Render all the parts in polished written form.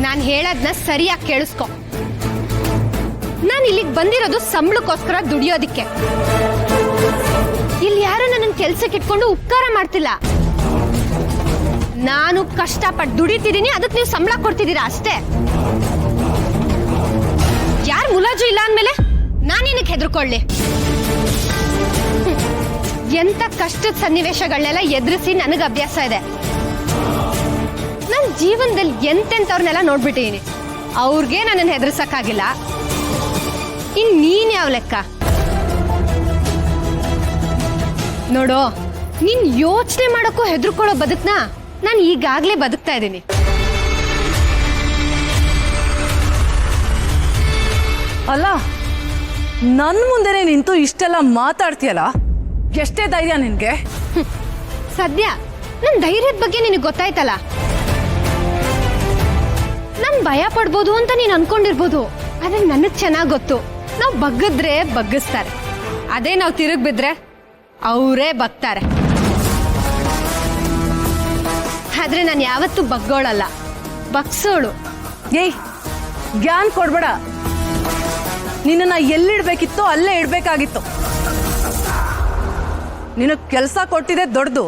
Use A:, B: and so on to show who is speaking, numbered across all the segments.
A: ನಾನು ಹೇಳದ್ನ ಸರಿಯಾಗಿ ಕೇಳಿಸ್ಕೊ. ನಾನು ಇಲ್ಲಿಗೆ ಬಂದಿರೋದು ಸಂಬಳಕ್ಕೋಸ್ಕರ ದುಡಿಯೋದಿಕ್ಕೆ. ಇಲ್ಲಿ ಯಾರು ನನ್ನ ಕೆಲ್ಸಕ್ಕೆ ಇಟ್ಕೊಂಡು ಉಪಕಾರ ಮಾಡ್ತಿಲ್ಲ. ನಾನು ಕಷ್ಟಪಟ್ಟು ದುಡಿತಿದ್ದೀನಿ, ಅದಕ್ಕೆ ನೀವು ಸಂಬಳ ಕೊಡ್ತಿದ್ದೀರಾ ಅಷ್ಟೇ. ಯಾರು ಮುಲಾಜು ಇಲ್ಲ ಅಂದ್ಮೇಲೆ ನಾನೇನಕ್ಕೆ ಹೆದರ್ಕೊಳ್ಳಿ? ಎಂತ ಕಷ್ಟದ ಸನ್ನಿವೇಶಗಳನ್ನೆಲ್ಲ ಎದುರಿಸಿ ನನಗೆ ಅಭ್ಯಾಸ ಇದೆ. ನನ್ನ ಜೀವನದಲ್ಲಿ ಎಂತೆಂತವ್ರನ್ನೆಲ್ಲ ನೋಡ್ಬಿಟ್ಟಿದ್ದೀನಿ. ಅವ್ರಿಗೆ ನನ್ನನ್ನು ಹೆದರ್ಸಕ್ಕಾಗಿಲ್ಲ, ಇನ್ ನೀನ್ ಯಾವ ಲೆಕ್ಕ? ನೋಡೋ, ನೀನ್ ಯೋಚನೆ ಮಾಡೋಕ್ಕೂ ಹೆದರ್ಕೊಳ್ಳೋ ಬದುಕ್ನ ನಾನು ಈಗಾಗ್ಲೇ ಬದುಕ್ತಾ ಇದ್ದೀನಿ.
B: ಅಲ್ಲ, ನನ್ ಮುಂದೆನೆ ನಿಂತು ಇಷ್ಟೆಲ್ಲ ಮಾತಾಡ್ತೀಯಲ್ಲ, ಎಷ್ಟೇ ಧೈರ್ಯ ನಿನ್ಗೆ?
A: ಸದ್ಯ ನನ್ ಧೈರ್ಯದ ಬಗ್ಗೆ ನಿನಗೆ ಗೊತ್ತಾಯ್ತಲ್ಲ. ನಾನ್ ಭಯ ಪಡ್ಬೋದು ಅಂತ ನೀನ್ ಅನ್ಕೊಂಡಿರ್ಬೋದು, ಆದ್ರೆ ನನಗ್ ಚೆನ್ನಾಗ್ ಗೊತ್ತು, ನಾವ್ ಬಗ್ಗಿದ್ರೆ ಬಗ್ಗಿಸ್ತಾರೆ, ಅದೇ ನಾವ್ ತಿರುಗ್ ಬಿದ್ರೆ ಅವರೇ ಬಗ್ತಾರೆ. ಆದ್ರೆ ನಾನು ಯಾವತ್ತೂ ಬಗ್ಗೋಳಲ್ಲ, ಬಗ್ಸೋಳು.
B: ಏಯ್, ಜ್ಞಾನ್ ಕೊಡ್ಬೇಡ. ನಿನ್ನ ಎಲ್ಲಿಡ್ಬೇಕಿತ್ತೋ ಅಲ್ಲೇ ಇಡ್ಬೇಕಾಗಿತ್ತು. ನಿನಗ್ ಕೆಲಸ ಕೊಟ್ಟಿದೆ ದೊಡ್ಡದು,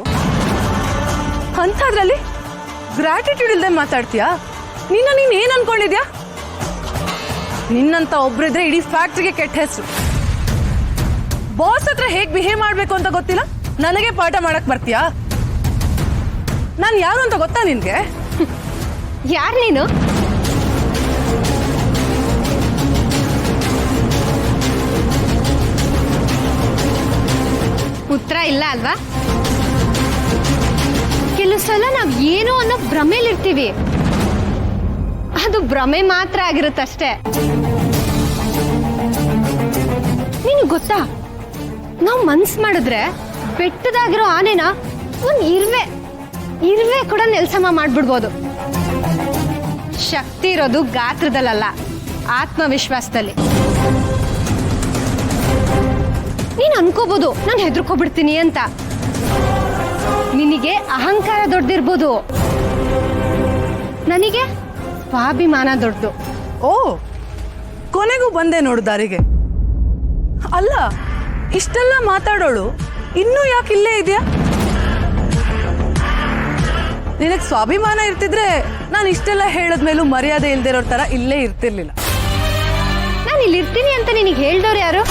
B: ಅಂಥದ್ರಲ್ಲಿ ಗ್ರಾಟಿಟ್ಯೂಡ್ ಇಲ್ದೆ ಮಾತಾಡ್ತೀಯಾ? ನೀನ್ ಏನ್ ಅನ್ಕೊಂಡಿದ್ಯಾ? ನಿನ್ನಂತ ಒಬ್ರಿದ್ರೆ ಇಡೀ ಫ್ಯಾಕ್ಟ್ರಿಗೆ ಕೆಟ್ಟ ಹೆಸರು. ಬಾಸ್ ಹತ್ರ ಹೇಗ್ ಬಿಹೇವ್ ಮಾಡ್ಬೇಕು ಅಂತ ಗೊತ್ತಿಲ್ಲ, ನನಗೆ ಪಾಠ ಮಾಡಕ್ ಬರ್ತೀಯಾ? ನಾನ್ ಯಾರು ಅಂತ ಗೊತ್ತಾ ನಿನ್ಗೆ?
A: ಯಾರು ನೀನು? ಉತ್ತರ ಇಲ್ಲ ಅಲ್ವಾ? ಕೆಲವು ಸಲ ನಾವ್ ಏನೋ ಅನ್ನೋ ಭ್ರಮೆಲಿರ್ತೀವಿ, ಅದು ಭ್ರಮೆ ಮಾತ್ರ ಆಗಿರುತ್ತಷ್ಟೇ. ನಿನಗೆ ಗೊತ್ತಾ, ನಾವು ಮನ್ಸ್ ಮಾಡಿದ್ರೆ ಬೆಟ್ಟದಾಗಿರೋ ಆನೆನ ಒಂದ್ ಇರ್ವೆ ಕೂಡ ನೆಲ್ಸಮ ಮಾಡ್ಬಿಡ್ಬೋದು. ಶಕ್ತಿ ಇರೋದು ಗಾತ್ರದಲ್ಲ, ಆತ್ಮವಿಶ್ವಾಸದಲ್ಲಿ. ನೀನ್ ಅನ್ಕೋಬಹುದು ನಾನು ಹೆದರ್ಕೊಬಿಡ್ತೀನಿ ಅಂತ. ನಿನಗೆ ಅಹಂಕಾರ ದೊಡ್ಡದಿರ್ಬೋದು, ನನಗೆ ಸ್ವಾಭಿಮಾನ ದೊಡ್ಡದು.
B: ಓ, ಕೊನೆಗೂ ಬಂದೆ ನೋಡು ದಾರಿಗೆ. ಅಲ್ಲ, ಇಷ್ಟೆಲ್ಲ ಮಾತಾಡೋಳು ಇನ್ನೂ ಯಾಕೆ ಇಲ್ಲೇ ಇದೆಯಾ? ನಿನಗೆ ಸ್ವಾಭಿಮಾನ ಇರ್ತಿದ್ರೆ ನಾನು ಇಷ್ಟೆಲ್ಲ ಹೇಳದ್ಮೇಲೂ ಮರ್ಯಾದೆ ಇಲ್ದಿರೋ ತರ ಇಲ್ಲೇ ಇರ್ತಿರ್ಲಿಲ್ಲ.
A: ನಾನು ಇಲ್ಲಿ ಇರ್ತೀನಿ ಅಂತ ನಿನಗೆ ಹೇಳ್ದವ್ರು ಯಾರು?